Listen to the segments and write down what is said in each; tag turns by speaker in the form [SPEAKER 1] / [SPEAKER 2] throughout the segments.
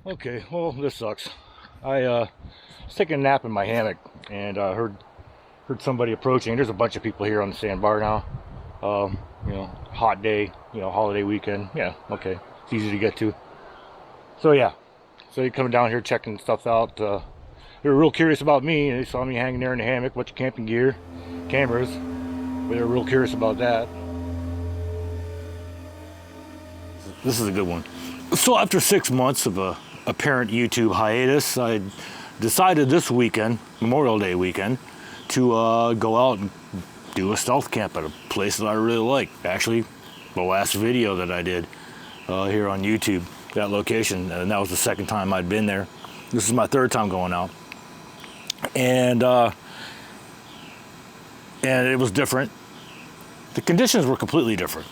[SPEAKER 1] Okay, well, this sucks. I was taking a nap in my hammock and heard somebody approaching. There's a bunch of people here on the sandbar now. Hot day, holiday weekend. Yeah, okay, it's easy to get to. So yeah, so you're coming down here checking stuff out. They were real curious about me, and they saw me hanging there in the hammock, bunch of camping gear, cameras. But they were real curious about that. This is a good one. So after 6 months of a apparent YouTube hiatus, I decided this weekend, Memorial Day weekend, to go out and do a stealth camp at a place that I really like. Actually, the last video that I did here on YouTube, that location, and that was the second time I'd been there. This is my third time going out, and it was different. The conditions were completely different.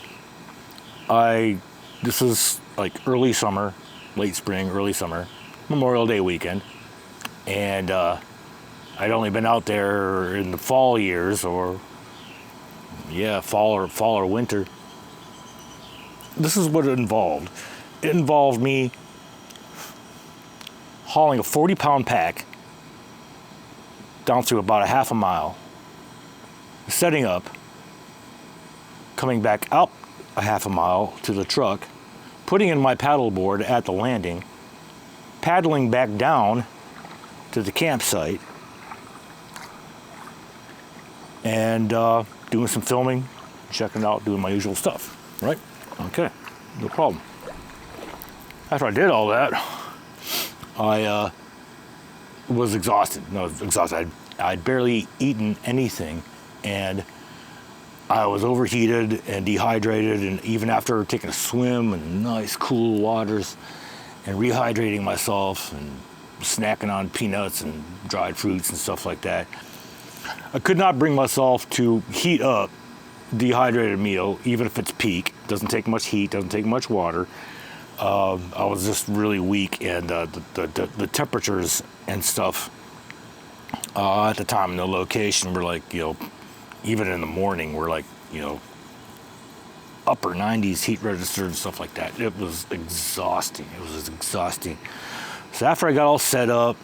[SPEAKER 1] This is like early summer, late spring, early summer, Memorial Day weekend, and I'd only been out there in the fall years, or fall or winter. This is what it involved. It involved me hauling a 40-pound pack down through about a half a mile, setting up, coming back up a half a mile to the truck, putting in my paddleboard at the landing, paddling back down to the campsite, and doing some filming, checking it out, doing my usual stuff, right? Okay, no problem. After I did all that, I was exhausted. No, I was exhausted. I'd barely eaten anything, and I was overheated and dehydrated, and even after taking a swim in nice cool waters and rehydrating myself and snacking on peanuts and dried fruits and stuff like that, I could not bring myself to heat up dehydrated meal, even if it's peak. Doesn't take much heat, doesn't take much water. I was just really weak, and the temperatures and stuff at the time and the location were like, even in the morning, we're like, upper 90s heat register and stuff like that. It was exhausting. So after I got all set up,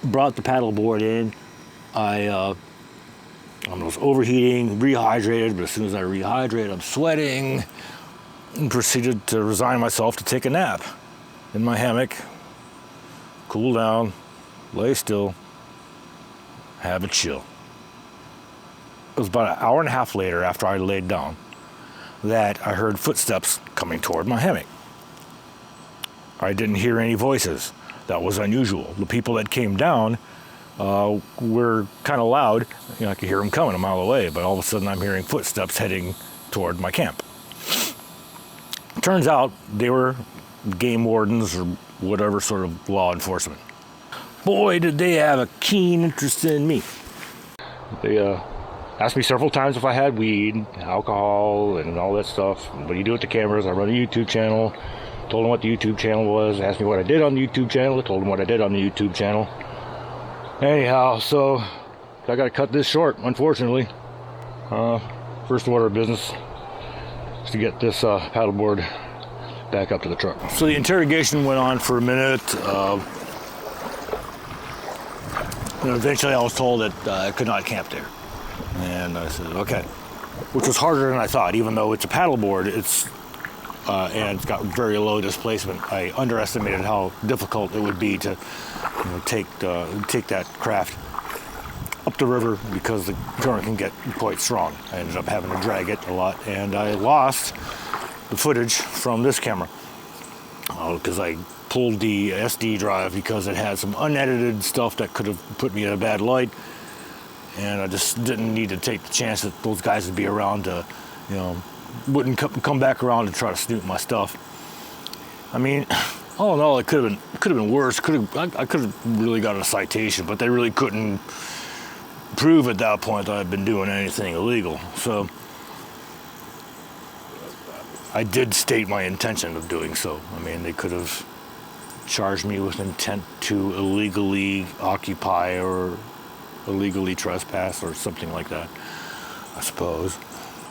[SPEAKER 1] brought the paddleboard in, I was overheating, rehydrated, but as soon as I rehydrated, I'm sweating, and proceeded to resign myself to take a nap in my hammock, cool down, lay still, have a chill. It was about an hour and a half later, after I laid down, that I heard footsteps coming toward my hammock. I didn't hear any voices. That was unusual. The people that came down were kind of loud. I could hear them coming a mile away, but all of a sudden I'm hearing footsteps heading toward my camp. Turns out they were game wardens or whatever sort of law enforcement. Boy, did they have a keen interest in me. They asked me several times if I had weed, alcohol, and all that stuff. What do you do with the cameras? I run a YouTube channel. Told them what the YouTube channel was. Asked me what I did on the YouTube channel. I told them what I did on the YouTube channel. Anyhow, so I got to cut this short, unfortunately. First order of business is to get this paddleboard back up to the truck. So the interrogation went on for a minute. And eventually I was told that I could not camp there. And I said, okay. Which was harder than I thought, even though it's a paddleboard, and it's got very low displacement. I underestimated how difficult it would be to take that craft up the river, because the current can get quite strong. I ended up having to drag it a lot, and I lost the footage from this camera because I pulled the SD drive because it had some unedited stuff that could have put me in a bad light, and I just didn't need to take the chance that those guys would be around to, wouldn't come back around to try to snoop my stuff. I mean, all in all, it could have been worse. I could have really gotten a citation, but they really couldn't prove at that point that I'd been doing anything illegal. So I did state my intention of doing so. I mean, they could have charged me with intent to illegally occupy or illegally trespass or something like that, I suppose.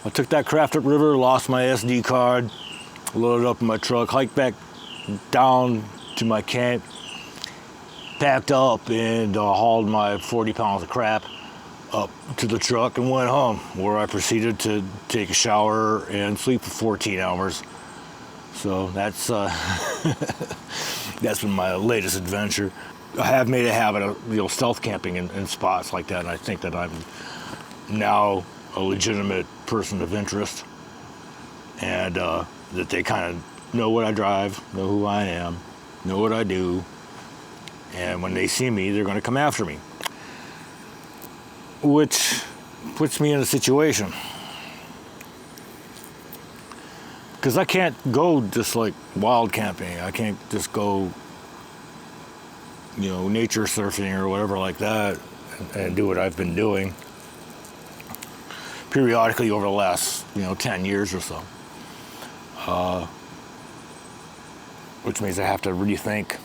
[SPEAKER 1] I took that craft up river, lost my SD card, loaded up in my truck, hiked back down to my camp, packed up, and hauled my 40 pounds of crap up to the truck and went home, where I proceeded to take a shower and sleep for 14 hours. So that's that's been my latest adventure. I have made a habit of stealth camping in spots like that, and I think that I'm now a legitimate person of interest, and that they kind of know what I drive, know who I am, know what I do, and when they see me, they're going to come after me, which puts me in a situation. Because I can't go just like wild camping. I can't just go, nature surfing or whatever like that and do what I've been doing periodically over the last, 10 years or so. Which means I have to rethink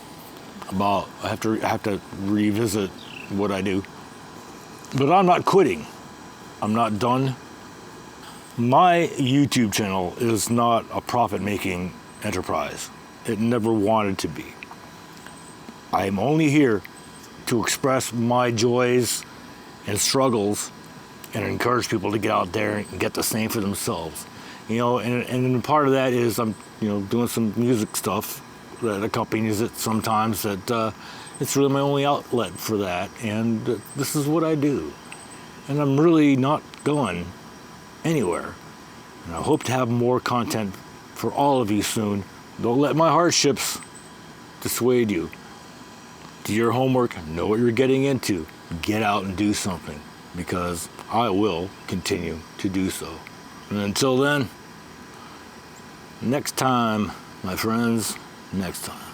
[SPEAKER 1] about, I have to revisit what I do. But I'm not quitting. I'm not done. My YouTube channel is not a profit-making enterprise. It never wanted to be. I'm only here to express my joys and struggles and encourage people to get out there and get the same for themselves. And part of that is I'm, doing some music stuff that accompanies it sometimes, that it's really my only outlet for that, and this is what I do. And I'm really not going anywhere. And I hope to have more content for all of you soon. Don't let my hardships dissuade you. Do your homework, know what you're getting into. Get out and do something, because I will continue to do so. And until then, next time, my friends, next time.